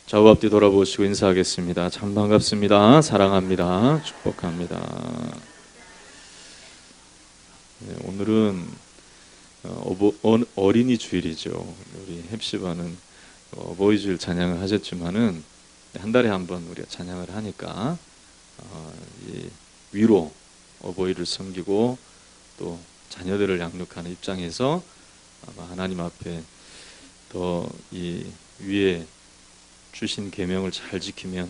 좌우 앞뒤 돌아보시고 인사하겠습니다. 참 반갑습니다. 사랑합니다. 축복합니다. 네, 오늘은 어린이 주일이죠. 우리 헵시바는 어버이 주일 찬양을 하셨지만은 한 달에 한 번 우리가 찬양을 하니까 이 위로 어버이를 섬기고 또 자녀들을 양육하는 입장에서 아마 하나님 앞에 더 이 위에 주신 계명을 잘 지키면,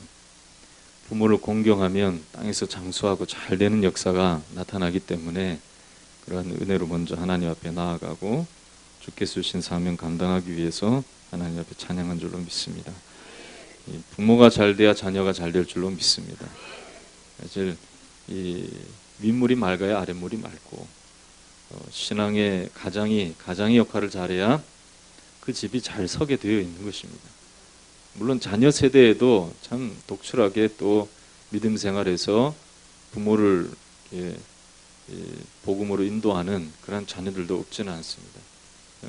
부모를 공경하면 땅에서 장수하고 잘 되는 역사가 나타나기 때문에 그러한 은혜로 먼저 하나님 앞에 나아가고 주께서 주신 사명 감당하기 위해서 하나님 앞에 찬양한 줄로 믿습니다. 부모가 잘 돼야 자녀가 잘 될 줄로 믿습니다. 사실 이 윗물이 맑아야 아랫물이 맑고, 신앙의 가장의 역할을 잘해야 그 집이 잘 서게 되어 있는 것입니다. 물론 자녀 세대에도 참 독출하게 또 믿음 생활에서 부모를 복음으로 인도하는 그런 자녀들도 없지는 않습니다.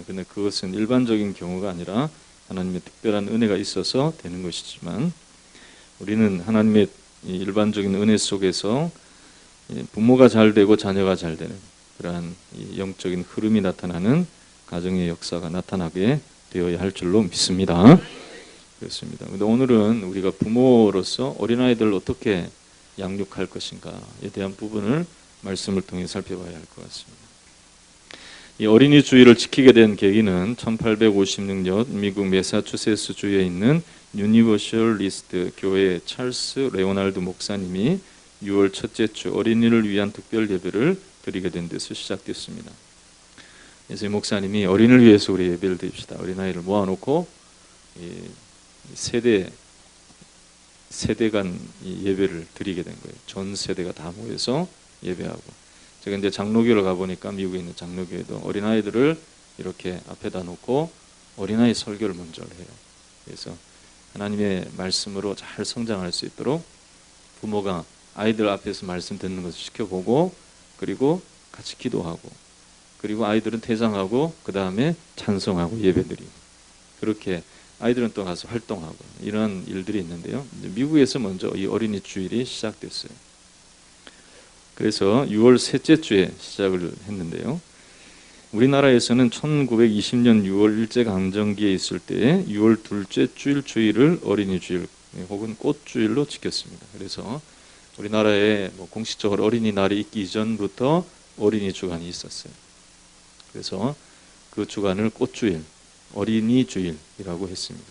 그런데 그것은 일반적인 경우가 아니라 하나님의 특별한 은혜가 있어서 되는 것이지만, 우리는 하나님의 일반적인 은혜 속에서 부모가 잘 되고 자녀가 잘 되는 그러한 영적인 흐름이 나타나는 가정의 역사가 나타나게 되어야 할 줄로 믿습니다. 그렇습니다. 근데 오늘은 우리가 부모로서 어린아이들을 어떻게 양육할 것인가에 대한 부분을 말씀을 통해 살펴봐야 할 것 같습니다. 이 어린이 주일을 지키게 된 계기는 1856년 미국 매사추세츠 주에 있는 유니버셜리스트 교회 찰스 레오날드 목사님이 6월 첫째 주 어린이를 위한 특별 예배를 드리게 된 데서 시작됐습니다. 그래서 이 목사님이 어린이를 위해서 우리 예배를 드립시다. 어린아이를 모아놓고 세대 간 예배를 드리게 된 거예요. 전 세대가 다 모여서 예배하고, 제가 이제 장로교를 가보니까 미국에 있는 장로교에도 어린아이들을 이렇게 앞에다 놓고 어린아이 설교를 먼저 해요. 그래서 하나님의 말씀으로 잘 성장할 수 있도록 부모가 아이들 앞에서 말씀 듣는 것을 지켜보고, 그리고 같이 기도하고, 그리고 아이들은 퇴장하고 그 다음에 찬송하고 예배드리고, 그렇게 아이들은 또 가서 활동하고, 이런 일들이 있는데요. 미국에서 먼저 이 어린이 주일이 시작됐어요. 그래서 6월 셋째 주에 시작을 했는데요. 우리나라에서는 1920년 6월 일제강점기에 있을 때 6월 둘째 주일 주일을 어린이 주일 혹은 꽃주일로 지켰습니다. 그래서 우리나라에 공식적으로 어린이날이 있기 이전부터 어린이 주간이 있었어요. 그래서 그 주간을 꽃주일, 어린이 주일이라고 했습니다.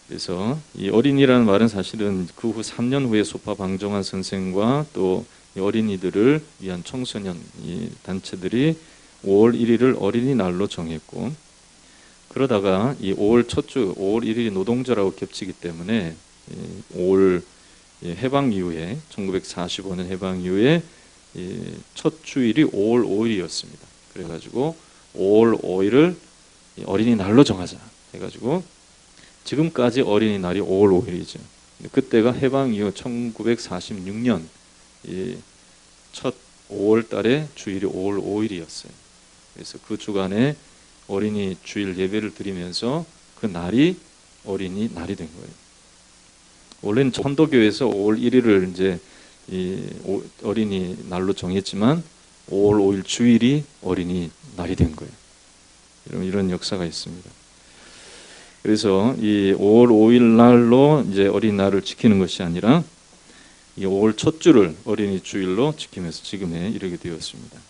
그래서 이 어린이라는 말은 사실은 그 후 3년 후에 소파 방정환 선생과 또 어린이들을 위한 청소년 단체들이 5월 1일을 어린이날로 정했고, 그러다가 이 5월 첫 주 5월 1일이 노동절하고 겹치기 때문에 5월 해방 이후에 1945년 해방 이후에 첫 주일이 5월 5일이었습니다. 그래가지고 5월 5일을 어린이날로 정하자 해가지고 지금까지 어린이날이 5월 5일이죠. 그때가 해방 이후 1946년 첫 5월 달에 주일이 5월 5일이었어요. 그래서 그 주간에 어린이 주일 예배를 드리면서 그 날이 어린이날이 된 거예요. 원래는 천도교에서 5월 1일을 이제 어린이날로 정했지만 5월 5일 주일이 어린이날이 된 거예요. 이런 역사가 있습니다. 그래서 이 5월 5일 날로 이제 어린이날을 지키는 것이 아니라 이 5월 첫 주를 어린이 주일로 지키면서 지금에 이르게 되었습니다.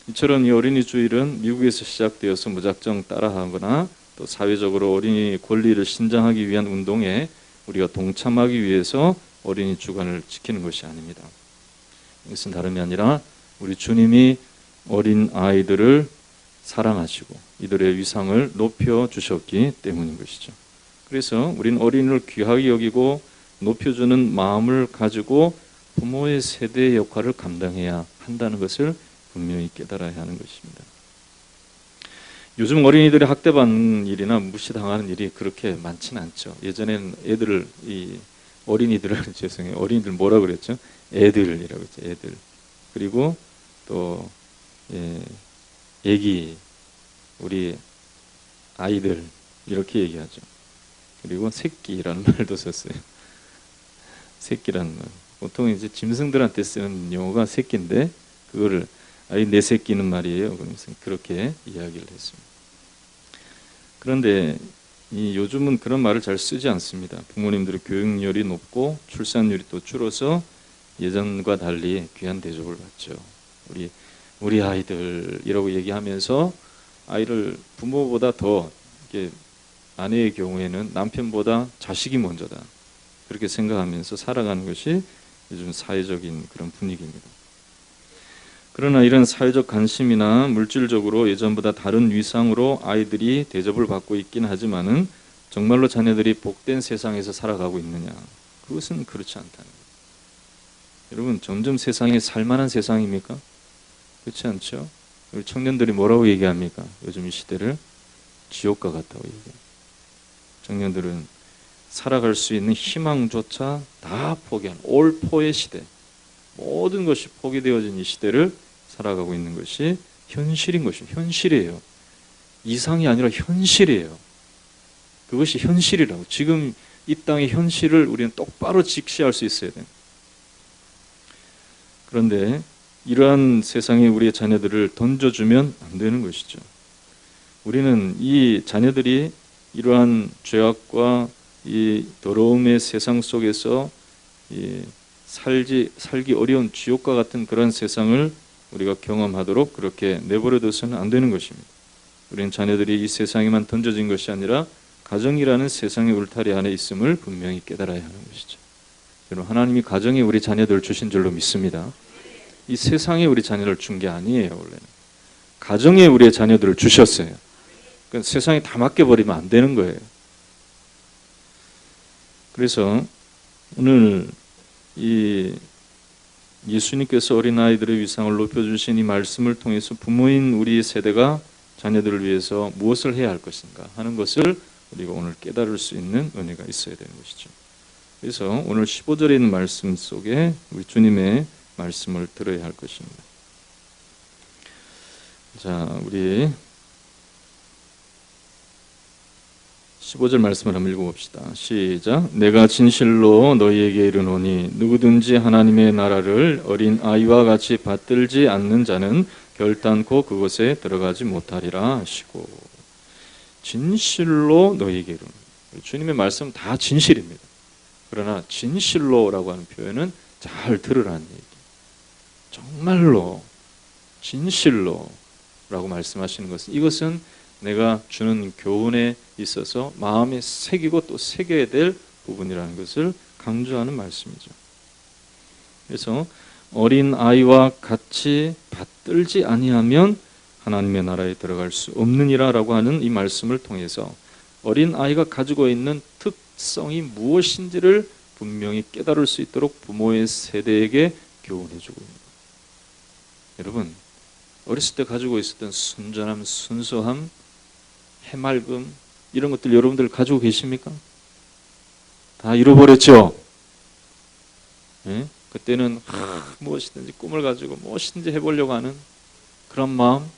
이처럼 이 어린이 주일은 미국에서 시작되어서 무작정 따라하거나 또 사회적으로 어린이 권리를 신장하기 위한 운동에 우리가 동참하기 위해서 어린이 주간을 지키는 것이 아닙니다. 이것은 다름이 아니라 우리 주님이 어린 아이들을 사랑하시고 이들의 위상을 높여주셨기 때문인 것이죠. 그래서 우리는 어린이를 귀하게 여기고 높여주는 마음을 가지고 부모의 세대의 역할을 감당해야 한다는 것을 분명히 깨달아야 하는 것입니다. 요즘 어린이들이 학대받는 일이나 무시당하는 일이 그렇게 많지는 않죠. 예전에는 어린이들을 죄송해요. 어린이들 뭐라 그랬죠? 애들이라고 했죠. 애들. 그리고 또 애기, 우리 아이들 이렇게 얘기하죠. 그리고 새끼라는 말도 썼어요. 새끼라는 말. 보통 이제 짐승들한테 쓰는 용어가 새끼인데 그거를 아이 내 새끼는 말이에요. 그러면서 그렇게 이야기를 했습니다. 그런데 요즘은 그런 말을 잘 쓰지 않습니다. 부모님들의 교육열이 높고 출산율이 또 줄어서 예전과 달리 귀한 대접을 받죠. 우리 아이들이라고 얘기하면서 아이를 부모보다 더 이렇게 아내의 경우에는 남편보다 자식이 먼저다. 그렇게 생각하면서 살아가는 것이 요즘 사회적인 그런 분위기입니다. 그러나 이런 사회적 관심이나 물질적으로 예전보다 다른 위상으로 아이들이 대접을 받고 있긴 하지만은 정말로 자녀들이 복된 세상에서 살아가고 있느냐? 그것은 그렇지 않다는 거예요. 여러분, 점점 세상이 살만한 세상입니까? 그렇지 않죠? 우리 청년들이 뭐라고 얘기합니까? 요즘 이 시대를 지옥과 같다고 얘기해요. 청년들은 살아갈 수 있는 희망조차 다 포기한 올포의 시대, 모든 것이 포기되어진 이 시대를 살아가고 있는 것이 현실인 것입니다. 현실이에요. 이상이 아니라 현실이에요. 그것이 현실이라고. 지금 이 땅의 현실을 우리는 똑바로 직시할 수 있어야 돼요. 그런데 이러한 세상에 우리의 자녀들을 던져주면 안 되는 것이죠. 우리는 이 자녀들이 이러한 죄악과 이 더러움의 세상 속에서 살기 어려운 지옥과 같은 그런 세상을 우리가 경험하도록 그렇게 내버려둬서는 안 되는 것입니다. 우리는 자녀들이 이 세상에만 던져진 것이 아니라 가정이라는 세상의 울타리 안에 있음을 분명히 깨달아야 하는 것이죠. 여러분, 하나님이 가정에 우리 자녀들을 주신 줄로 믿습니다. 이 세상에 우리 자녀를 준 게 아니에요. 원래는 가정에 우리의 자녀들을 주셨어요. 그러니까 세상에 다 맡겨버리면 안 되는 거예요. 그래서 오늘 이 예수님께서 어린아이들의 위상을 높여주신 이 말씀을 통해서 부모인 우리 세대가 자녀들을 위해서 무엇을 해야 할 것인가 하는 것을 우리가 오늘 깨달을 수 있는 은혜가 있어야 되는 것이죠. 그래서 오늘 15절에 있는 말씀 속에 우리 주님의 말씀을 들어야 할 것입니다. 자, 우리 15절 말씀을 한번 읽어봅시다. 시작. 내가 진실로 너희에게 이르노니 누구든지 하나님의 나라를 어린 아이와 같이 받들지 않는 자는 결단코 그곳에 들어가지 못하리라 하시고, 진실로 너희에게 이르노니. 주님의 말씀 다 진실입니다. 그러나 진실로라고 하는 표현은 잘 들으라는 얘기. 정말로 진실로라고 말씀하시는 것은, 이것은 내가 주는 교훈에 있어서 마음에 새기고 또 새겨야 될 부분이라는 것을 강조하는 말씀이죠. 그래서 어린 아이와 같이 받들지 아니하면 하나님의 나라에 들어갈 수 없느니라라고 하는 이 말씀을 통해서 어린 아이가 가지고 있는 특성이 무엇인지를 분명히 깨달을 수 있도록 부모의 세대에게 교훈해주고 있는 거예요. 여러분, 어렸을 때 가지고 있었던 순전함, 순수함, 해맑음, 이런 것들 여러분들 가지고 계십니까? 다 잃어버렸죠? 예? 그때는 무엇이든지 꿈을 가지고 무엇이든지 해보려고 하는 그런 마음.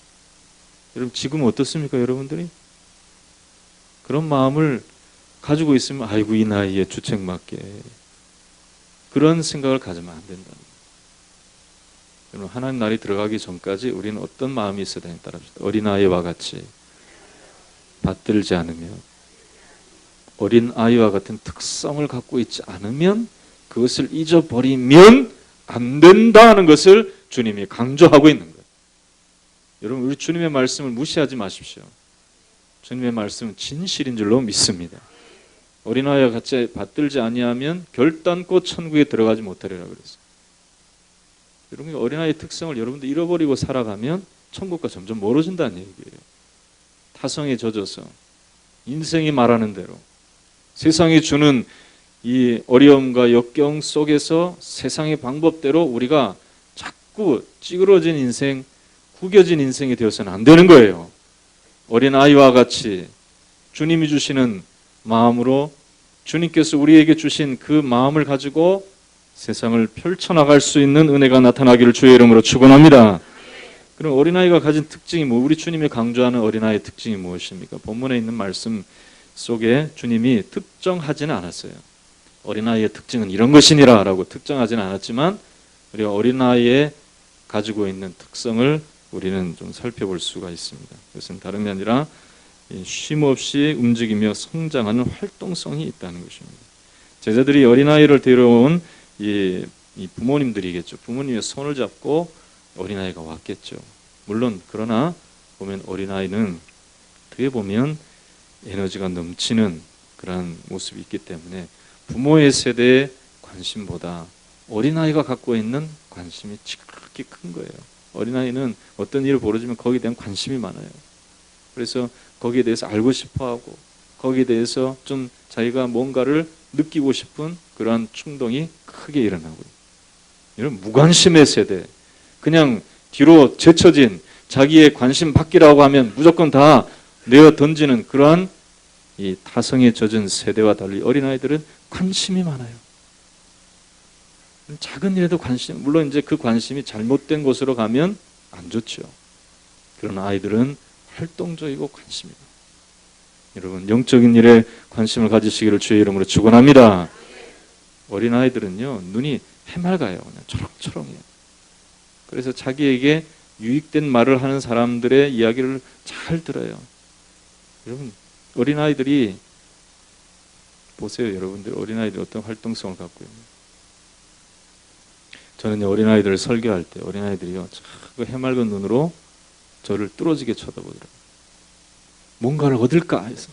여러분, 지금 어떻습니까, 여러분들이? 그런 마음을 가지고 있으면 아이고 이 나이에 주책맞게, 그런 생각을 가지면 안 된다. 여러분, 하나님 나라에 들어가기 전까지 우리는 어떤 마음이 있어야 되냐에 따라 어린아이와 같이 받들지 않으면, 어린아이와 같은 특성을 갖고 있지 않으면, 그것을 잊어버리면 안 된다는 것을 주님이 강조하고 있는 거예요. 여러분, 우리 주님의 말씀을 무시하지 마십시오. 주님의 말씀은 진실인 줄로 믿습니다. 어린아이와 같이 받들지 아니하면 결단코 천국에 들어가지 못하리라 그랬어요. 여러분, 어린아이의 특성을 여러분들 잃어버리고 살아가면 천국과 점점 멀어진다는 얘기예요. 타성에 젖어서 인생이 말하는 대로 세상이 주는 이 어려움과 역경 속에서 세상의 방법대로 우리가 자꾸 찌그러진 인생, 구겨진 인생이 되어서는 안 되는 거예요. 어린아이와 같이 주님이 주시는 마음으로, 주님께서 우리에게 주신 그 마음을 가지고 세상을 펼쳐나갈 수 있는 은혜가 나타나기를 주의 이름으로 축원합니다. 그럼 어린아이가 가진 특징이 우리 주님이 강조하는 어린아이의 특징이 무엇입니까? 본문에 있는 말씀 속에 주님이 특정하지는 않았어요. 어린아이의 특징은 이런 것이니라 라고 특정하지는 않았지만 우리가 어린아이의 가지고 있는 특성을 우리는 좀 살펴볼 수가 있습니다. 그것은 다름이 아니라 쉼없이 움직이며 성장하는 활동성이 있다는 것입니다. 제자들이 어린아이를 데려온 이 부모님들이겠죠. 부모님의 손을 잡고 어린아이가 왔겠죠. 물론 그러나 보면 어린아이는 어떻게 보면 에너지가 넘치는 그런 모습이 있기 때문에 부모의 세대의 관심보다 어린아이가 갖고 있는 관심이 지극히 큰 거예요. 어린아이는 어떤 일을 벌어지면 거기에 대한 관심이 많아요. 그래서 거기에 대해서 알고 싶어하고 거기에 대해서 좀 자기가 뭔가를 느끼고 싶은 그러한 충동이 크게 일어나고요. 이런 무관심의 세대, 그냥 뒤로 제쳐진 자기의 관심 받기라고 하면 무조건 다 내어 던지는 그러한 이 타성에 젖은 세대와 달리 어린아이들은 관심이 많아요. 작은 일에도 관심, 물론 이제 그 관심이 잘못된 곳으로 가면 안 좋죠. 그러나 아이들은 활동적이고 관심이 많아요. 여러분, 영적인 일에 관심을 가지시기를 주의 이름으로 축원합니다. 어린아이들은요, 눈이 해맑아요. 그냥 초롱초롱해요. 그래서 자기에게 유익된 말을 하는 사람들의 이야기를 잘 들어요. 여러분, 어린아이들이 보세요. 여러분들 어린아이들이 어떤 활동성을 갖고 있는. 저는 어린아이들을 설교할 때 어린아이들이요, 자꾸 해맑은 눈으로 저를 뚫어지게 쳐다보더라고요. 뭔가를 얻을까 해서.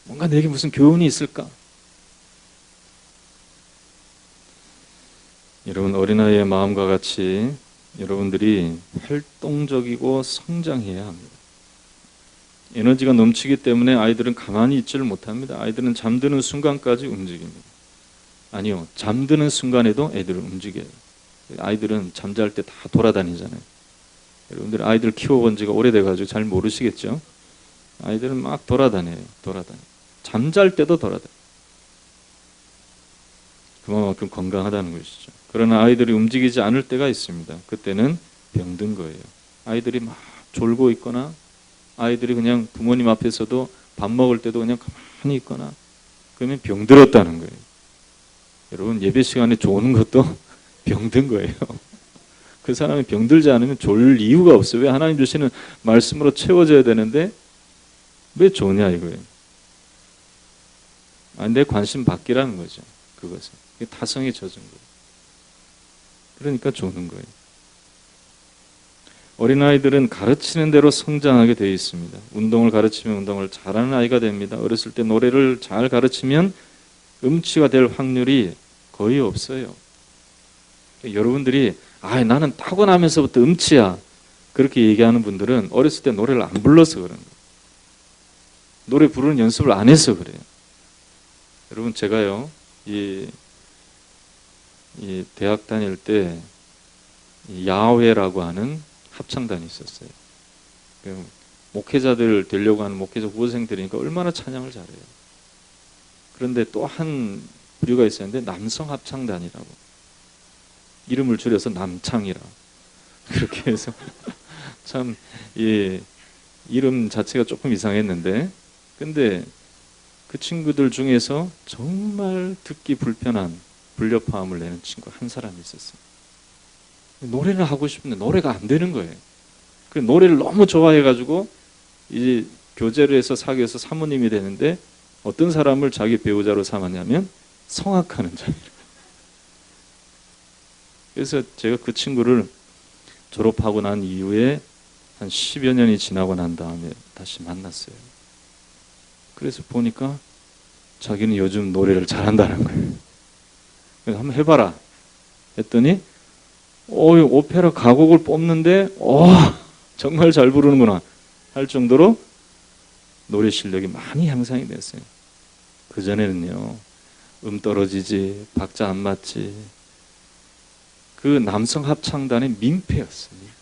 뭔가 내게 무슨 교훈이 있을까? 여러분, 어린아이의 마음과 같이 여러분들이 활동적이고 성장해야 합니다. 에너지가 넘치기 때문에 아이들은 가만히 있지를 못합니다. 아이들은 잠드는 순간까지 움직입니다. 아니요, 잠드는 순간에도 애들은 움직여요. 아이들은 잠잘 때 다 돌아다니잖아요. 여러분들 아이들 키워본 지가 오래돼가지고 잘 모르시겠죠? 아이들은 막 돌아다녀요. 잠잘 때도 돌아다녀요. 그만큼 건강하다는 것이죠. 그러나 아이들이 움직이지 않을 때가 있습니다. 그때는 병든 거예요. 아이들이 막 졸고 있거나 아이들이 그냥 부모님 앞에서도 밥 먹을 때도 그냥 가만히 있거나 그러면 병들었다는 거예요. 여러분, 예배 시간에 조는 것도 병든 거예요. 그 사람이 병들지 않으면 졸 이유가 없어요. 왜 하나님 주시는 말씀으로 채워져야 되는데 왜 조냐 이거예요. 내 관심 받기라는 거죠. 그것은. 타성에 젖은 거예요. 그러니까 조는 거예요. 어린아이들은 가르치는 대로 성장하게 되어 있습니다. 운동을 가르치면 운동을 잘하는 아이가 됩니다. 어렸을 때 노래를 잘 가르치면 음치가 될 확률이 거의 없어요. 여러분들이 나는 타고나면서부터 음치야 그렇게 얘기하는 분들은 어렸을 때 노래를 안 불러서 그런 거예요. 노래 부르는 연습을 안 해서 그래요. 여러분, 제가요 이 대학 다닐 때 야외라고 하는 합창단이 있었어요. 목회자들 되려고 하는 목회자 후보생들이니까 얼마나 찬양을 잘해요. 그런데 또 한 부류가 있었는데 남성 합창단이라고 이름을 줄여서 남창이라 그렇게 해서 참 이름 자체가 조금 이상했는데 근데 그 친구들 중에서 정말 듣기 불편한 불협화음을 내는 친구 한 사람이 있었어요. 노래를 하고 싶은데 노래가 안 되는 거예요. 그 노래를 너무 좋아해가지고 이제 교제를 해서 사귀어서 사모님이 되는데 어떤 사람을 자기 배우자로 삼았냐면 성악하는 자예요. 그래서 제가 그 친구를 졸업하고 난 이후에 한 10여 년이 지나고 난 다음에 다시 만났어요. 그래서 보니까 자기는 요즘 노래를 잘한다는 거예요. 그래서 한번 해봐라 했더니 오페라 가곡을 뽑는데 정말 잘 부르는구나 할 정도로 노래 실력이 많이 향상이 됐어요. 그전에는요 떨어지지 박자 안 맞지 그 남성 합창단의 민폐였어요. 민폐.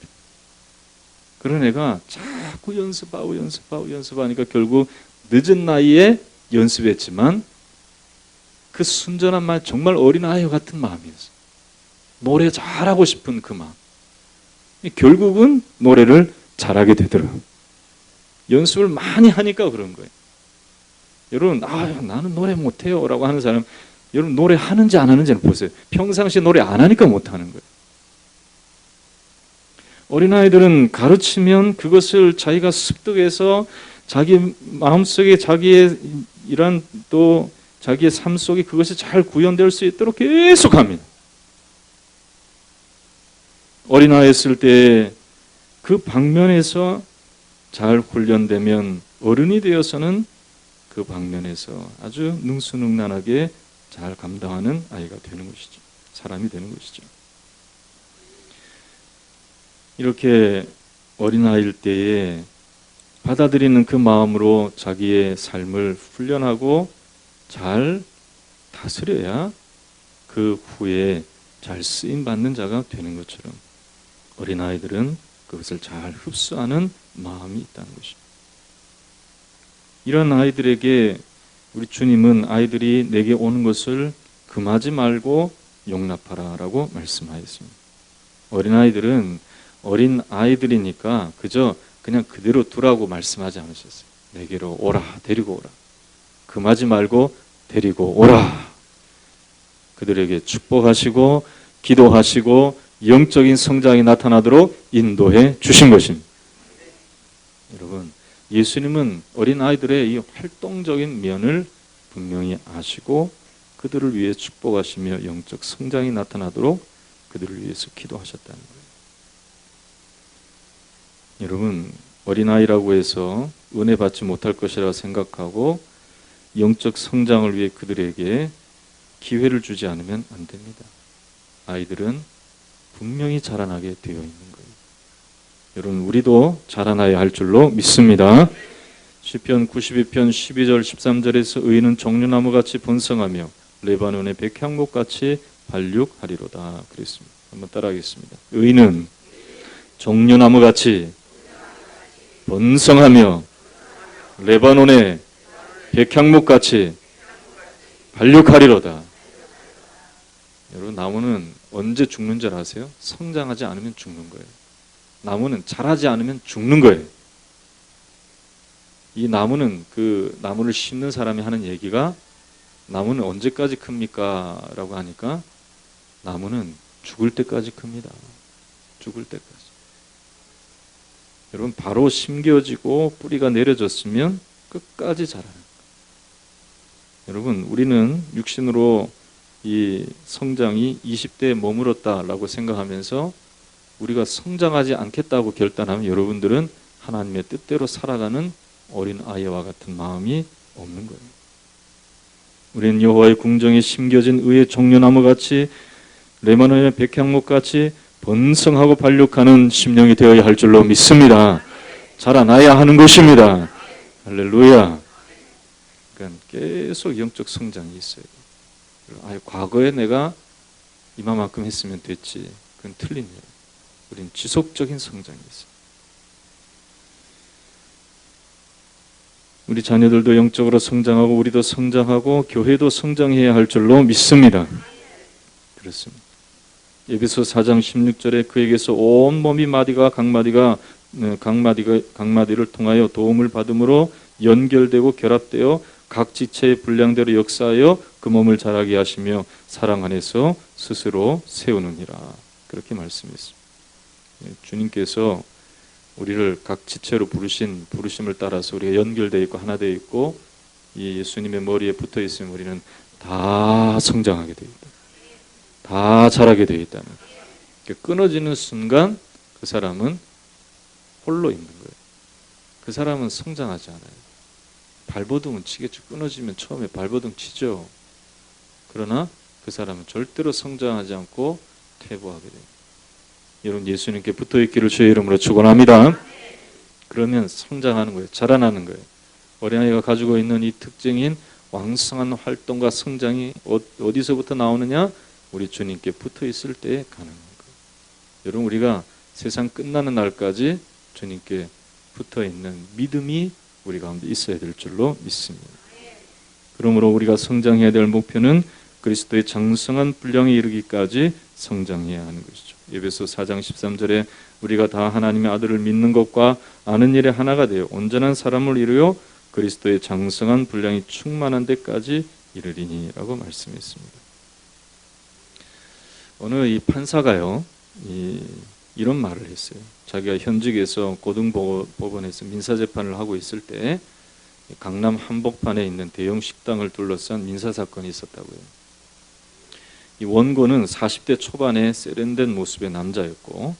그런 애가 자꾸 연습하니까 결국 늦은 나이에 연습했지만 그 순전한 말 정말 어린아이 같은 마음이었어요. 노래 잘하고 싶은 그 마음. 결국은 노래를 잘하게 되더라고요. 연습을 많이 하니까 그런 거예요. 여러분, 나는 노래 못해요 라고 하는 사람, 여러분 노래 하는지 안 하는지는 보세요. 평상시에 노래 안 하니까 못하는 거예요. 어린아이들은 가르치면 그것을 자기가 습득해서 자기 마음속에 자기의 이런 또 자기의 삶 속에 그것이 잘 구현될 수 있도록 계속 합니다. 어린아이였을 때 그 방면에서 잘 훈련되면 어른이 되어서는 그 방면에서 아주 능수능란하게 잘 감당하는 아이가 되는 것이죠. 사람이 되는 것이죠. 이렇게 어린아이일 때에 받아들이는 그 마음으로 자기의 삶을 훈련하고 잘 다스려야 그 후에 잘 쓰임받는 자가 되는 것처럼 어린아이들은 그것을 잘 흡수하는 마음이 있다는 것입니다. 이런 아이들에게 우리 주님은 아이들이 내게 오는 것을 금하지 말고 용납하라 라고 말씀하였습니다. 어린아이들은 어린아이들이니까 그냥 그대로 두라고 말씀하지 않으셨어요. 내게로 오라, 데리고 오라. 금하지 말고 데리고 오라. 그들에게 축복하시고 기도하시고 영적인 성장이 나타나도록 인도해 주신 것입니다. 여러분, 예수님은 어린아이들의 이 활동적인 면을 분명히 아시고 그들을 위해 축복하시며 영적 성장이 나타나도록 그들을 위해서 기도하셨다는 거예요. 여러분, 어린아이라고 해서 은혜 받지 못할 것이라고 생각하고 영적 성장을 위해 그들에게 기회를 주지 않으면 안 됩니다. 아이들은 분명히 자라나게 되어 있는 거예요. 여러분, 우리도 자라나야 할 줄로 믿습니다. 시편 92편 12절 13절에서 의인은 종려나무같이 번성하며 레바논의 백향목같이 발육하리로다 그랬습니다. 한번 따라하겠습니다. 의인은 종려나무같이 번성하며 레바논의 백향목같이 발육하리로다. 여러분, 나무는 언제 죽는 줄 아세요? 성장하지 않으면 죽는 거예요. 나무는 자라지 않으면 죽는 거예요. 이 나무는 그 나무를 심는 사람이 하는 얘기가 나무는 언제까지 큽니까? 라고 하니까 나무는 죽을 때까지 큽니다. 죽을 때까지. 여러분, 바로 심겨지고 뿌리가 내려졌으면 끝까지 자라는 거예요. 여러분, 우리는 육신으로 이 성장이 20대에 머물렀다라고 생각하면서 우리가 성장하지 않겠다고 결단하면 여러분들은 하나님의 뜻대로 살아가는 어린 아이와 같은 마음이 없는 거예요. 우리는 여호와의 궁정에 심겨진 의의 종려나무같이 레바논의 백향목같이 번성하고 발육하는 심령이 되어야 할 줄로 믿습니다. 자라나야 하는 것입니다. 할렐루야. 그러니까 계속 영적 성장이 있어요. 과거에 내가 이만큼 했으면 됐지. 그건 틀린 일. 우린 지속적인 성장이 있어요. 우리 자녀들도 영적으로 성장하고 우리도 성장하고 교회도 성장해야 할 줄로 믿습니다. 그렇습니다. 에베소 4장 16절에 그에게서 온 몸이 각마디를 통하여 도움을 받음으로 연결되고 결합되어 각 지체의 분량대로 역사하여 그 몸을 자라게 하시며 사랑 안에서 스스로 세우느니라. 그렇게 말씀했습니다. 주님께서 우리를 각 지체로 부르신 부르심을 따라서 우리가 연결되어 있고 하나 되어 있고 이 예수님의 머리에 붙어 있으면 우리는 다 성장하게 되어 있다. 다 자라게 되어 있다는 거예요. 끊어지는 순간 그 사람은 홀로 있는 거예요. 그 사람은 성장하지 않아요. 발버둥은 치겠죠. 끊어지면 처음에 발버둥 치죠. 그러나 그 사람은 절대로 성장하지 않고 퇴보하게 됩니다. 여러분, 예수님께 붙어있기를 주의 이름으로 축원합니다. 그러면 성장하는 거예요. 자라나는 거예요. 어린아이가 가지고 있는 이 특징인 왕성한 활동과 성장이 어디서부터 나오느냐? 우리 주님께 붙어있을 때에 가능한 거예요. 여러분, 우리가 세상 끝나는 날까지 주님께 붙어있는 믿음이 우리 가운데 있어야 될 줄로 믿습니다. 그러므로 우리가 성장해야 될 목표는 그리스도의 장성한 분량에 이르기까지 성장해야 하는 것이죠. 에베소 4장 13절에 우리가 다 하나님의 아들을 믿는 것과 아는 일에 하나가 되어 온전한 사람을 이루어 그리스도의 장성한 분량이 충만한 데까지 이르리니라고 말씀했습니다. 어느 이 판사가요, 이런 말을 했어요. 자기가 현직에서 고등법원에서 민사재판을 하고 있을 때 강남 한복판에 있는 대형 식당을 둘러싼 민사사건이 있었다고요. 이 원고는 40대 초반의 세련된 모습의 남자였고,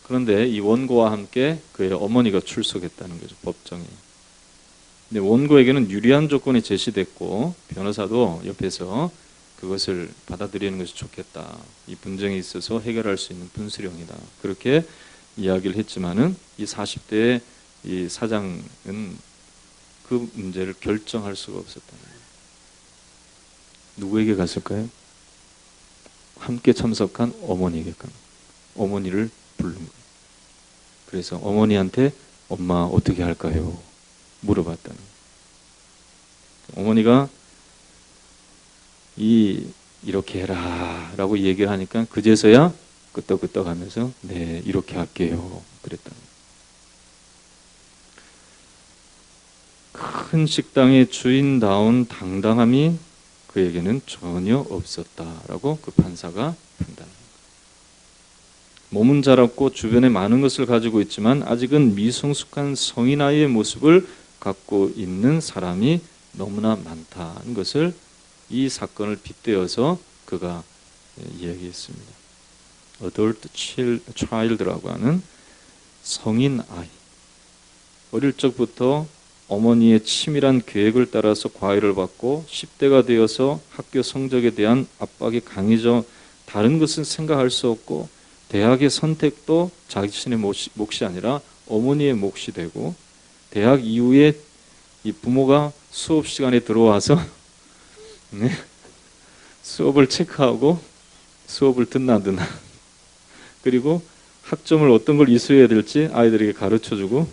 그런데 이 원고와 함께 그의 어머니가 출석했다는 거죠, 법정에. 근데 원고에게는 유리한 조건이 제시됐고 변호사도 옆에서 그것을 받아들이는 것이 좋겠다. 이 분쟁에 있어서 해결할 수 있는 분수령이다. 그렇게 이야기를 했지만은 이 40대의 이 사장은 그 문제를 결정할 수가 없었다는 거예요. 누구에게 갔을까요? 함께 참석한 어머니에게 간 어머니를 부른 거예요. 그래서 어머니한테 엄마 어떻게 할까요? 물어봤다는 거예요. 어머니가 이렇게 해라 라고 얘기를 하니까 그제서야 끄떡끄떡 하면서 네 이렇게 할게요 그랬다는 거예요. 큰 식당의 주인다운 당당함이 그에게는 전혀 없었다라고 그 판사가 판단합니다. 몸은 자랐고 주변에 많은 것을 가지고 있지만 아직은 미성숙한 성인아이의 모습을 갖고 있는 사람이 너무나 많다는 것을 이 사건을 빗대어서 그가 이야기했습니다. Adult child라고 하는 성인 아이. 어릴 적부터 어머니의 치밀한 계획을 따라서 과외를 받고 10대가 되어서 학교 성적에 대한 압박이 강해져 다른 것은 생각할 수 없고 대학의 선택도 자신의 몫이 아니라 어머니의 몫이 되고 대학 이후에 이 부모가 수업 시간에 들어와서 네, 수업을 체크하고 수업을 듣나 그리고 학점을 어떤 걸 이수해야 될지 아이들에게 가르쳐주고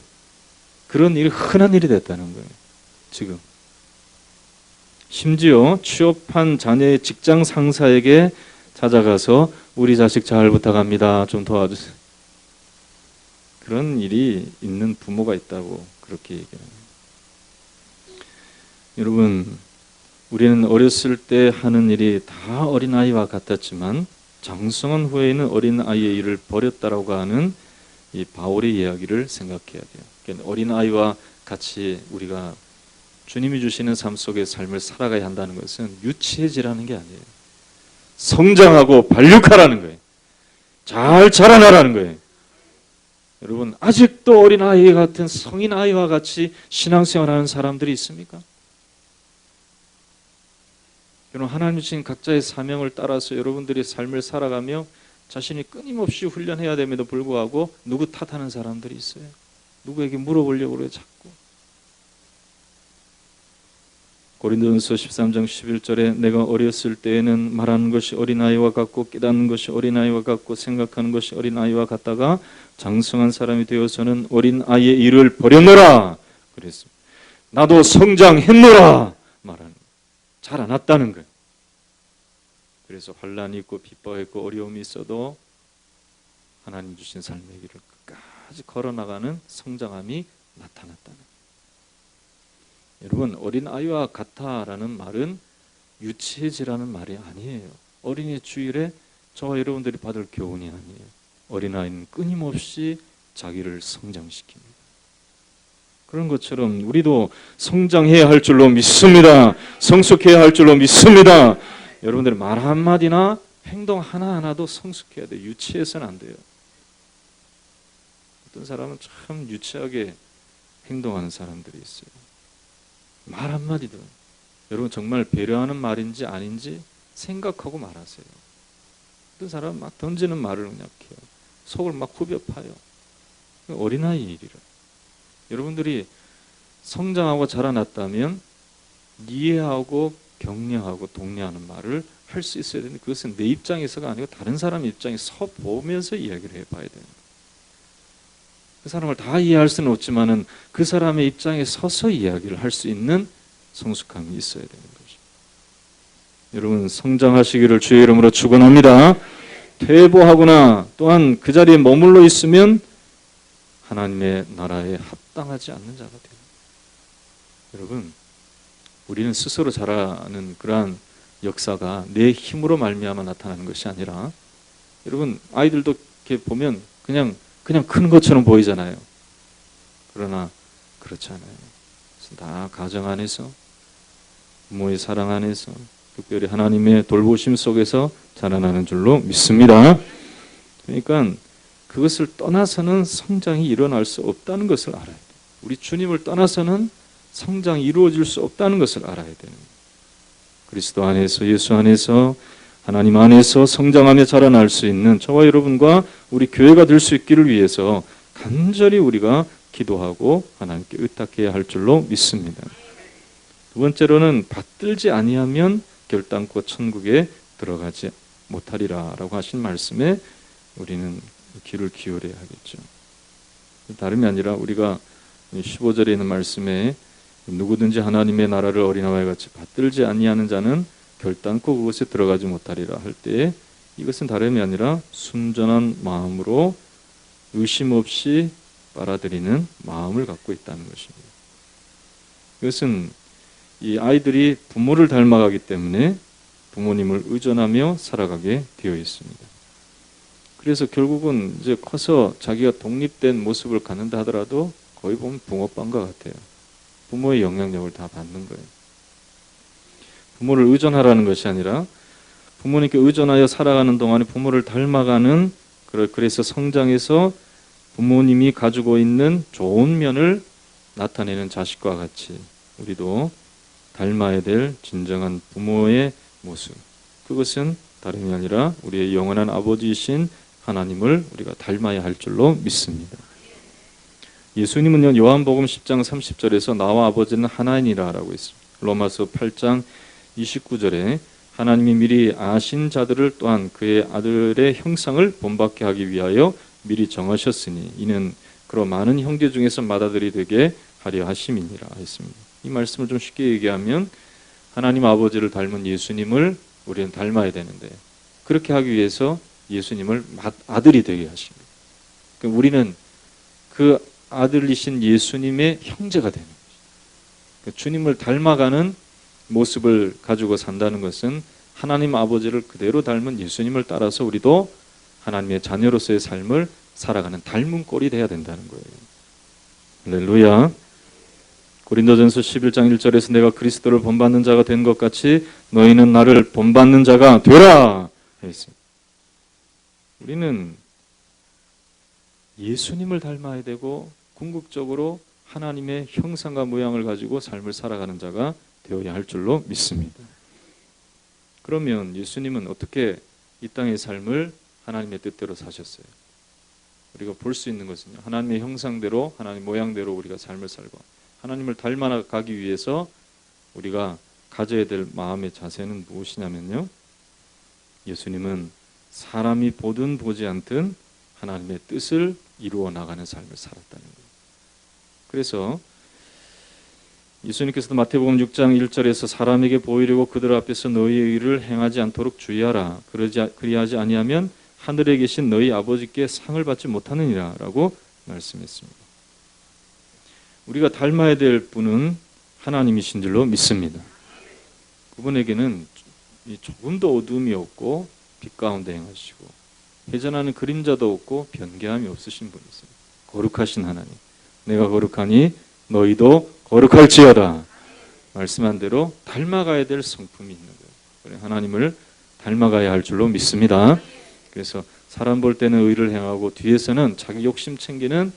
그런 일이 흔한 일이 됐다는 거예요. 지금 심지어 취업한 자녀의 직장 상사에게 찾아가서 우리 자식 잘 부탁합니다. 좀 도와주세요. 그런 일이 있는 부모가 있다고 그렇게 얘기합니다. 여러분, 우리는 어렸을 때 하는 일이 다 어린아이와 같았지만 장성한 후에는 어린아이의 일을 버렸다라고 하는 이 바울의 이야기를 생각해야 돼요. 그러니까 어린아이와 같이 우리가 주님이 주시는 삶 속의 삶을 살아가야 한다는 것은 유치해지라는 게 아니에요. 성장하고 발육하라는 거예요. 잘 자라나라는 거예요. 여러분, 아직도 어린아이 같은 성인아이와 같이 신앙생활하는 사람들이 있습니까? 여러분, 하나님 주신 각자의 사명을 따라서 여러분들이 삶을 살아가며 자신이 끊임없이 훈련해야 됨에도 불구하고 누구 탓하는 사람들이 있어요. 누구에게 물어보려고 그래요, 자꾸. 고린도전서 13장 11절에 내가 어렸을 때에는 말하는 것이 어린아이와 같고 깨닫는 것이 어린아이와 같고 생각하는 것이 어린아이와 같다가 장성한 사람이 되어서는 어린아이의 일을 버렸노라 그랬습니다. 나도 성장했노라 말하는 거예요. 자라났다는 거예요. 그래서 환난이 있고 핍박이 있고 어려움이 있어도 하나님 주신 삶의 길을 끝까지 걸어나가는 성장함이 나타났다는 거예요. 여러분, 어린아이와 같아라는 말은 유치해지라는 말이 아니에요. 어린이 주일에 저와 여러분들이 받을 교훈이 아니에요. 어린아이는 끊임없이 자기를 성장시킵니다. 그런 것처럼 우리도 성장해야 할 줄로 믿습니다. 성숙해야 할 줄로 믿습니다. 여러분들의 말 한마디나 행동 하나하나도 성숙해야 돼요. 유치해서는 안 돼요. 어떤 사람은 참 유치하게 행동하는 사람들이 있어요. 말 한마디도 여러분 정말 배려하는 말인지 아닌지 생각하고 말하세요. 어떤 사람은 막 던지는 말을 그냥 해요. 속을 막 후벼 파요. 어린아이 일이라. 여러분들이 성장하고 자라났다면 이해하고 격려하고 독려하는 말을 할 수 있어야 되는데 그것은 내 입장에서가 아니고 다른 사람 입장에서 보면서 이야기를 해봐야 돼요. 그 사람을 다 이해할 수는 없지만은 그 사람의 입장에 서서 이야기를 할 수 있는 성숙함이 있어야 되는 거죠. 여러분 성장하시기를 주의 이름으로 축원합니다. 퇴보하거나 또한 그 자리에 머물러 있으면 하나님의 나라에 합당하지 않는 자가 됩니다. 여러분, 우리는 스스로 자라는 그러한 역사가 내 힘으로 말미암아 나타나는 것이 아니라, 여러분 아이들도 이렇게 보면 그냥 큰 것처럼 보이잖아요. 그러나 그렇지 않아요. 다 가정 안에서, 부모의 사랑 안에서, 특별히 하나님의 돌보심 속에서 자라나는 줄로 믿습니다. 그러니까 그것을 떠나서는 성장이 일어날 수 없다는 것을 알아야 돼요. 우리 주님을 떠나서는 성장이 이루어질 수 없다는 것을 알아야 되는 거예요. 그리스도 안에서, 예수 안에서, 하나님 안에서 성장하며 자라날 수 있는 저와 여러분과 우리 교회가 될 수 있기를 위해서 간절히 우리가 기도하고 하나님께 의탁해야 할 줄로 믿습니다. 두 번째로는 받들지 아니하면 결단코 천국에 들어가지 못하리라 라고 하신 말씀에 우리는 귀를 기울여야 하겠죠. 다름이 아니라 우리가 15절에 있는 말씀에 누구든지 하나님의 나라를 어린아이와 같이 받들지 아니하는 자는 결단코 그것에 들어가지 못하리라 할 때에, 이것은 다름이 아니라 순전한 마음으로 의심 없이 빨아들이는 마음을 갖고 있다는 것입니다. 이것은 이 아이들이 부모를 닮아가기 때문에 부모님을 의존하며 살아가게 되어 있습니다. 그래서 결국은 이제 커서 자기가 독립된 모습을 갖는다 하더라도 거의 보면 붕어빵과 같아요. 부모의 영향력을 다 받는 거예요. 부모를 의존하라는 것이 아니라 부모님께 의존하여 살아가는 동안에 부모를 닮아가는, 그래서 성장해서 부모님이 가지고 있는 좋은 면을 나타내는 자식과 같이 우리도 닮아야 될 진정한 부모의 모습, 그것은 다름이 아니라 우리의 영원한 아버지이신 하나님을 우리가 닮아야 할 줄로 믿습니다. 예수님은요, 요한복음 10장 30절에서 나와 아버지는 하나이니라 라고 했습니다. 로마서 8장 29절에 하나님이 미리 아신 자들을 또한 그의 아들의 형상을 본받게 하기 위하여 미리 정하셨으니 이는 그런 많은 형제 중에서 맏아들이 되게 하려 하심이니라 했습니다. 이 말씀을 좀 쉽게 얘기하면 하나님 아버지를 닮은 예수님을 우리는 닮아야 되는데, 그렇게 하기 위해서 예수님을 아들이 되게 하십니다. 그러니까 우리는 그 아들이신 예수님의 형제가 되는 거죠. 그러니까 주님을 닮아가는 모습을 가지고 산다는 것은 하나님 아버지를 그대로 닮은 예수님을 따라서 우리도 하나님의 자녀로서의 삶을 살아가는 닮은 꼴이 돼야 된다는 거예요. 할렐루야. 고린도전서 11장 1절에서 내가 그리스도를 본받는 자가 된 것 같이 너희는 나를 본받는 자가 되라 했습니다. 우리는 예수님을 닮아야 되고 궁극적으로 하나님의 형상과 모양을 가지고 삶을 살아가는 자가 되어야 할 줄로 믿습니다. 그러면 예수님은 어떻게 이 땅의 삶을 하나님의 뜻대로 사셨어요? 우리가 볼 수 있는 것은요, 하나님의 형상대로, 하나님 모양대로 우리가 삶을 살고 하나님을 닮아가기 위해서 우리가 가져야 될 마음의 자세는 무엇이냐면요, 예수님은 사람이 보든 보지 않든 하나님의 뜻을 이루어 나가는 삶을 살았다는 거예요. 그래서 예수님께서도 마태복음 6장 1절에서 사람에게 보이려고 그들 앞에서 너희의 일을 행하지 않도록 주의하라. 그리하지 아니하면 하늘에 계신 너희 아버지께 상을 받지 못하느니라 라고 말씀했습니다. 우리가 닮아야 될 분은 하나님이신 줄로 믿습니다. 그분에게는 조금도 어두움이 없고 빛 가운데 행하시고 회전하는 그림자도 없고 변개함이 없으신 분이세요. 거룩하신 하나님, 내가 거룩하니 너희도 거룩할지어다 말씀한 대로 닮아가야 될 성품이 있는 거예요. 하나님을 닮아가야 할 줄로 믿습니다. 그래서 사람 볼 때는 의를 행하고 뒤에서는 자기 욕심 챙기는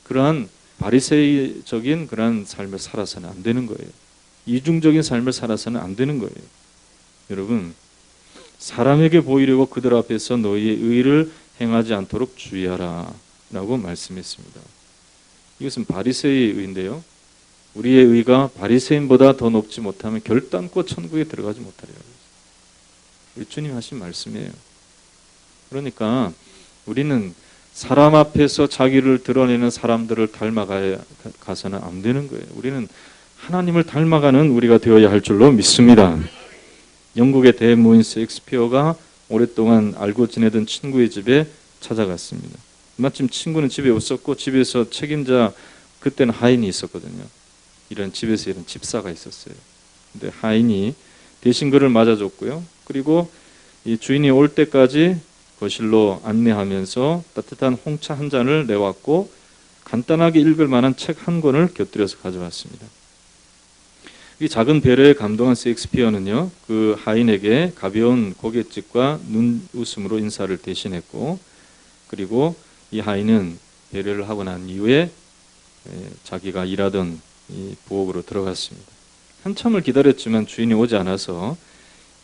그러한 바리새이적인 그러한 삶을 살아서는 안 되는 거예요. 이중적인 삶을 살아서는 안 되는 거예요. 여러분, 사람에게 보이려고 그들 앞에서 너희의 의를 행하지 않도록 주의하라 라고 말씀했습니다. 이것은 바리새이의 의인데요, 우리의 의가 바리새인보다 더 높지 못하면 결단코 천국에 들어가지 못하리라. 우리 주님 하신 말씀이에요. 그러니까 우리는 사람 앞에서 자기를 드러내는 사람들을 닮아가서는 안 되는 거예요. 우리는 하나님을 닮아가는 우리가 되어야 할 줄로 믿습니다. 영국의 대무인 셰익스피어가 오랫동안 알고 지내던 친구의 집에 찾아갔습니다. 마침 친구는 집에 없었고 집에서 책임자, 그때는 하인이 있었거든요. 이런 집에서 이런 집사가 있었어요. 근데 하인이 대신 그를 맞아줬고요. 그리고 이 주인이 올 때까지 거실로 안내하면서 따뜻한 홍차 한 잔을 내왔고 간단하게 읽을 만한 책 한 권을 곁들여서 가져왔습니다. 이 작은 배려에 감동한 셰익스피어는요, 그 하인에게 가벼운 고갯짓과 눈웃음으로 인사를 대신했고, 그리고 이 하인은 배려를 하고 난 이후에 자기가 일하던 이 부엌으로 들어갔습니다. 한참을 기다렸지만 주인이 오지 않아서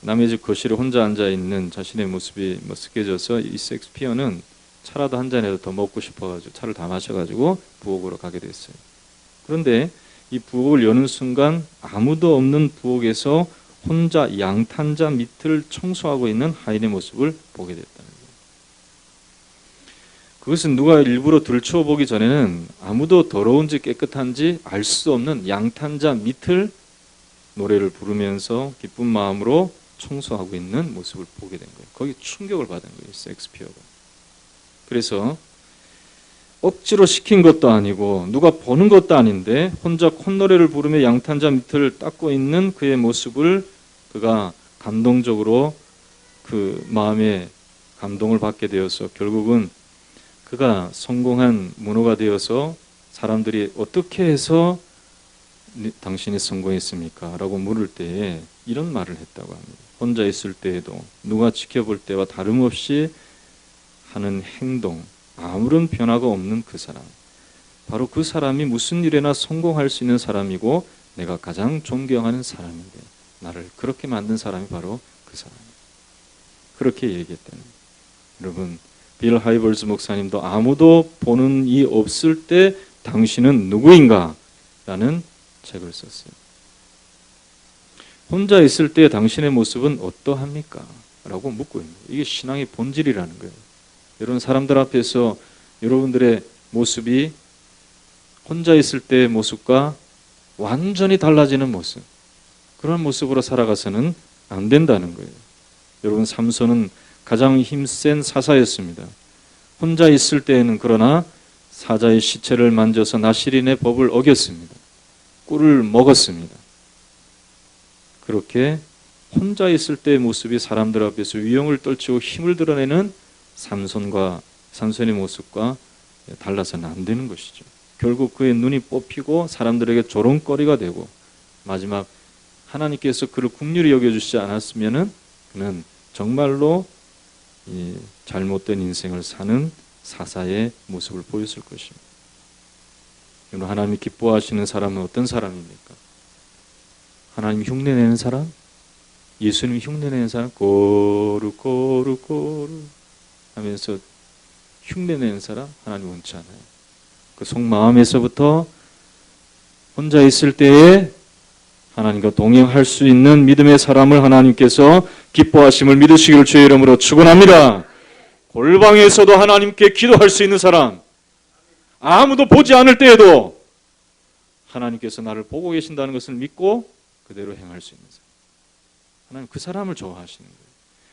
남의 집 거실에 혼자 앉아 있는 자신의 모습이 머쓱해져서 이 셰익스피어는 차라도 한 잔이라도 더 먹고 싶어가지고 차를 다 마셔가지고 부엌으로 가게 됐어요. 그런데 이 부엌을 여는 순간 아무도 없는 부엌에서 혼자 양탄자 밑을 청소하고 있는 하인의 모습을 보게 됐다는 거예요. 그것은 누가 일부러 들추어 보기 전에는 아무도 더러운지 깨끗한지 알 수 없는 양탄자 밑을 노래를 부르면서 기쁜 마음으로 청소하고 있는 모습을 보게 된 거예요. 거기 충격을 받은 거예요, 셰익스피어가. 그래서 억지로 시킨 것도 아니고 누가 보는 것도 아닌데 혼자 콧노래를 부르며 양탄자 밑을 닦고 있는 그의 모습을 그가 감동적으로 그 마음에 감동을 받게 되어서 결국은 그가 성공한 문호가 되어서 사람들이 어떻게 해서 당신이 성공했습니까? 라고 물을 때에 이런 말을 했다고 합니다. 혼자 있을 때에도 누가 지켜볼 때와 다름없이 하는 행동, 아무런 변화가 없는 그 사람, 바로 그 사람이 무슨 일에나 성공할 수 있는 사람이고 내가 가장 존경하는 사람인데 나를 그렇게 만든 사람이 바로 그 사람이에요. 그렇게 얘기했다는 거예요. 여러분, 빌 하이벌즈 목사님도 아무도 보는 이 없을 때 당신은 누구인가? 라는 책을 썼어요. 혼자 있을 때 당신의 모습은 어떠합니까? 라고 묻고 있는 거예요. 이게 신앙의 본질이라는 거예요. 여러분, 사람들 앞에서 여러분들의 모습이 혼자 있을 때의 모습과 완전히 달라지는 모습, 그런 모습으로 살아가서는 안 된다는 거예요. 여러분, 삼손은 가장 힘센 사사였습니다. 혼자 있을 때에는 그러나 사자의 시체를 만져서 나시린의 법을 어겼습니다. 꿀을 먹었습니다. 그렇게 혼자 있을 때의 모습이 사람들 앞에서 위용을 떨치고 힘을 드러내는 삼손의 모습과 달라서는 안 되는 것이죠. 결국 그의 눈이 뽑히고 사람들에게 조롱거리가 되고 마지막 하나님께서 그를 긍휼히 여겨주시지 않았으면 그는 정말로 이 잘못된 인생을 사는 사사의 모습을 보였을 것입니다. 여러분, 하나님이 기뻐하시는 사람은 어떤 사람입니까? 하나님 흉내내는 사람? 예수님 흉내내는 사람? 고루 하면서 흉내내는 사람? 하나님 원치 않아요. 그 속마음에서부터 혼자 있을 때에 하나님과 동행할 수 있는 믿음의 사람을 하나님께서 기뻐하심을 믿으시기를 주의 이름으로 축원합니다. 골방에서도 하나님께 기도할 수 있는 사람, 아무도 보지 않을 때에도 하나님께서 나를 보고 계신다는 것을 믿고 그대로 행할 수 있는 사람, 하나님 그 사람을 좋아하시는 거예요.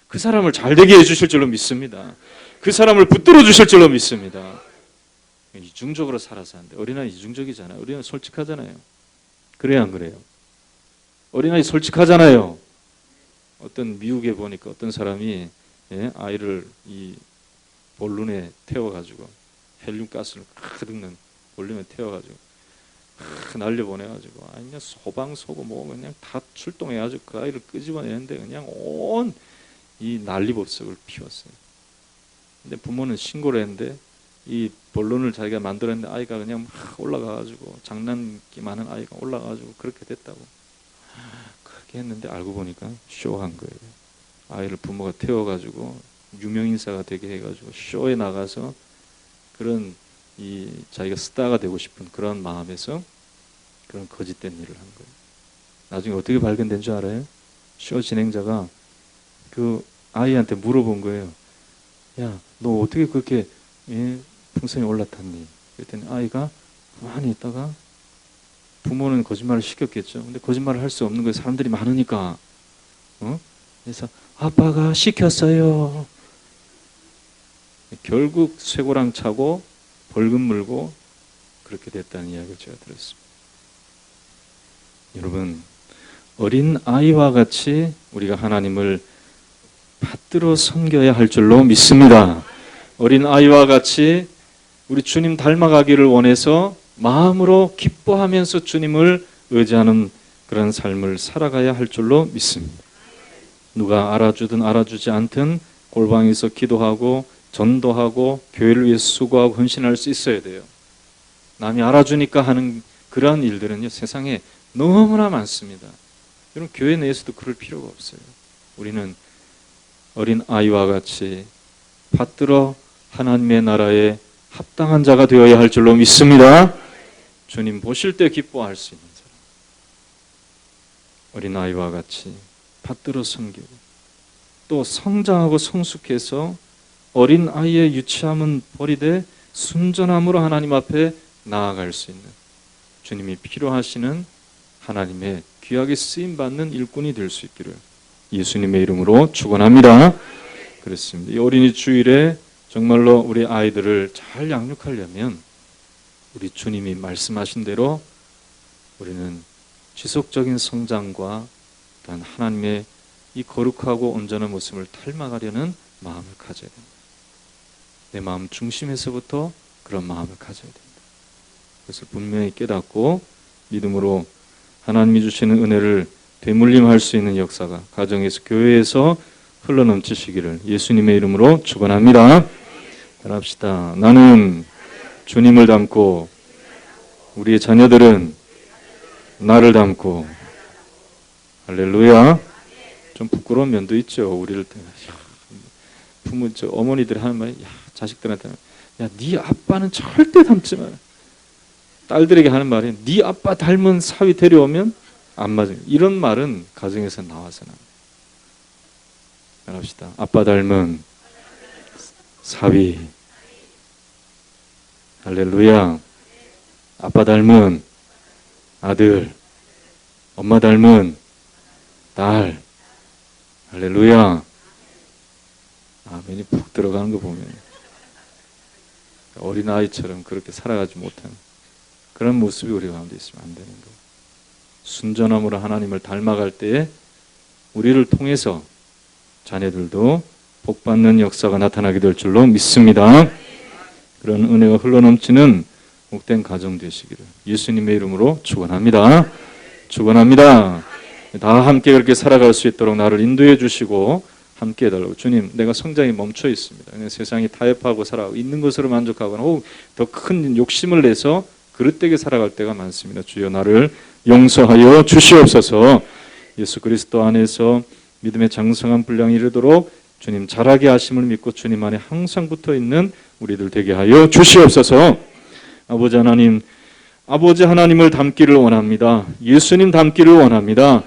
그 사람을 잘되게 해주실 줄로 믿습니다. 그 사람을 붙들어 주실 줄로 믿습니다. 이중적으로 살아서 하는데, 어린아이 이중적이잖아요. 어린아이 솔직하잖아요. 그래야 안 그래요? 어린아이 솔직하잖아요. 어떤 미국에 보니까 어떤 사람이 아이를 이 볼룬에 태워가지고 헬륨가스를 가득 넣은 볼륨에 태워가지고 날려보내가지고 그냥 소방서고 뭐 그냥 다 출동해가지고 그 아이를 끄집어내는데 그냥 온 이 난리법석을 피웠어요. 근데 부모는 신고를 했는데 이 본론을 자기가 만들었는데 아이가 그냥 막 올라가가지고 장난기 많은 아이가 올라가가지고 그렇게 됐다고. 그렇게 했는데 알고 보니까 쇼한 거예요. 아이를 부모가 태워가지고 유명인사가 되게 해가지고 쇼에 나가서 그런 이 자기가 스타가 되고 싶은 그런 마음에서 그런 거짓된 일을 한 거예요. 나중에 어떻게 발견된 줄 알아요? 쇼 진행자가 그 아이한테 물어본 거예요. 야, 너 어떻게 그렇게 풍선에 올라탔니? 그랬더니 아이가 많이 있다가 부모는 거짓말을 시켰겠죠. 근데 거짓말을 할 수 없는 거예요. 사람들이 많으니까. 그래서 아빠가 시켰어요. 결국 쇠고랑 차고 벌금 물고 그렇게 됐다는 이야기를 제가 들었습니다. 여러분, 어린 아이와 같이 우리가 하나님을 받들어 섬겨야 할 줄로 믿습니다. 어린 아이와 같이 우리 주님 닮아가기를 원해서 마음으로 기뻐하면서 주님을 의지하는 그런 삶을 살아가야 할 줄로 믿습니다. 누가 알아주든 알아주지 않든 골방에서 기도하고 전도하고 교회를 위해서 수고하고 헌신할 수 있어야 돼요. 남이 알아주니까 하는 그러한 일들은요, 세상에 너무나 많습니다. 여러분, 교회 내에서도 그럴 필요가 없어요. 우리는 어린 아이와 같이 받들어 하나님의 나라에 합당한 자가 되어야 할 줄로 믿습니다. 주님 보실 때 기뻐할 수 있는 사람, 어린 아이와 같이 받들어 섬기고 또 성장하고 성숙해서 어린 아이의 유치함은 버리되 순전함으로 하나님 앞에 나아갈 수 있는, 주님이 필요하시는 하나님의 귀하게 쓰임받는 일꾼이 될 수 있기를 예수님의 이름으로 축원합니다. 그렇습니다. 이 어린이 주일에 정말로 우리 아이들을 잘 양육하려면 우리 주님이 말씀하신 대로 우리는 지속적인 성장과 또한 하나님의 이 거룩하고 온전한 모습을 닮아가려는 마음을 가져야 됩니다. 내 마음 중심에서부터 그런 마음을 가져야 됩니다. 그것을 분명히 깨닫고 믿음으로 하나님이 주시는 은혜를 되물림할 수 있는 역사가 가정에서 교회에서 흘러넘치시기를 예수님의 이름으로 축원합니다. 따라합시다. 나는 주님을 닮고 우리의 자녀들은 나를 닮고. 할렐루야. 좀 부끄러운 면도 있죠. 우리를 부모, 어머니들이 하는 말이, 자식들한테는, 네 아빠는 절대 닮지 마라. 딸들에게 하는 말이, 네 아빠 닮은 사위 데려오면 안 맞아요. 이런 말은 가정에서 나와서는 안 돼요. 합시다. 아빠 닮은 사위. 할렐루야. 아빠 닮은 아들. 엄마 닮은 딸. 할렐루야. 아멘이 푹 들어가는 거 보면 어린아이처럼 그렇게 살아가지 못하는 그런 모습이 우리 가운데 있으면 안 되는 거예요. 순전함으로 하나님을 닮아갈 때에 우리를 통해서 자녀들도 복받는 역사가 나타나게 될 줄로 믿습니다. 그런 은혜가 흘러넘치는 복된 가정 되시기를 예수님의 이름으로 축원합니다. 축원합니다. 다 함께 그렇게 살아갈 수 있도록 나를 인도해 주시고 함께 해달라고. 주님, 내가 성장이 멈춰 있습니다. 세상이 타협하고 살아가고 있는 것으로 만족하거나 더 큰 욕심을 내서 그릇되게 살아갈 때가 많습니다. 주여, 나를 용서하여 주시옵소서. 예수 그리스도 안에서 믿음의 장성한 분량이 이르도록 주님 자라게 하심을 믿고 주님 안에 항상 붙어 있는 우리들 되게 하여 주시옵소서. 아버지 하나님, 아버지 하나님을 닮기를 원합니다. 예수님 닮기를 원합니다.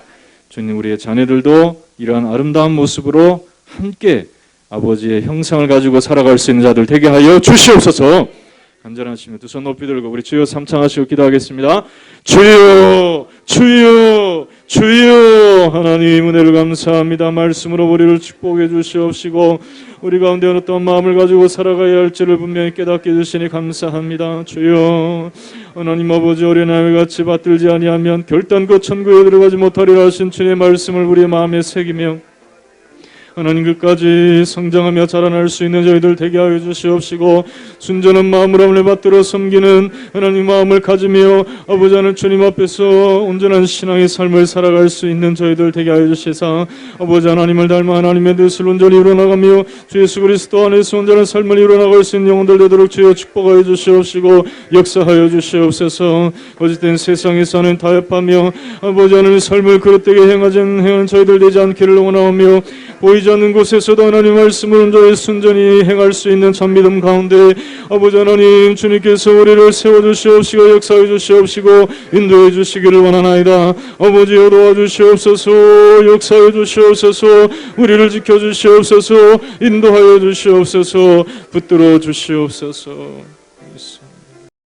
주님, 우리의 자녀들도 이러한 아름다운 모습으로 함께 아버지의 형상을 가지고 살아갈 수 있는 자들 되게 하여 주시옵소서. 간절하시며 두 손 높이 들고 우리 주여 삼창하시고 기도하겠습니다. 주여, 주여, 주여. 하나님 은혜를 감사합니다. 말씀으로 우리를 축복해 주시옵시고 우리 가운데 어떤 마음을 가지고 살아가야 할지를 분명히 깨닫게 해주시니 감사합니다. 주여, 하나님 아버지, 어린아이 같이 받들지 아니하면 결단코 천국에 들어가지 못하리라 하신 주의 말씀을 우리의 마음에 새기며 하나님 끝까지 성장하며 자라날 수 있는 저희들 되게 하여 주시옵시고 순전한 마음으로 하나님을 받들어 섬기는 하나님 마음을 가지며 아버지 하나님 주님 앞에서 온전한 신앙의 삶을 살아갈 수 있는 저희들 되게 하여 주시사 아버지 하나님을 닮아 하나님의 뜻을 온전히 이루어나가며 주 예수 그리스도 안에서 온전한 삶을 이루어나갈 수 있는 영혼들 되도록 주여 축복하여 주시옵시고 역사하여 주시옵소서. 어쨌든 세상에 사는 타협하며 아버지 하나님의 삶을 그릇되게 행하는 저희들 되지 않기를 원하오며 보이지 않는 곳에서도 하나님 말씀을 온전히 순전히 행할 수 있는 참 믿음 가운데 아버지 하나님 주님께서 우리를 세워주시옵시고 역사해 주시옵시고 인도해 주시기를 원하나이다. 아버지여 도와주시옵소서. 역사해 주시옵소서. 우리를 지켜주시옵소서. 인도하여 주시옵소서. 붙들어 주시옵소서.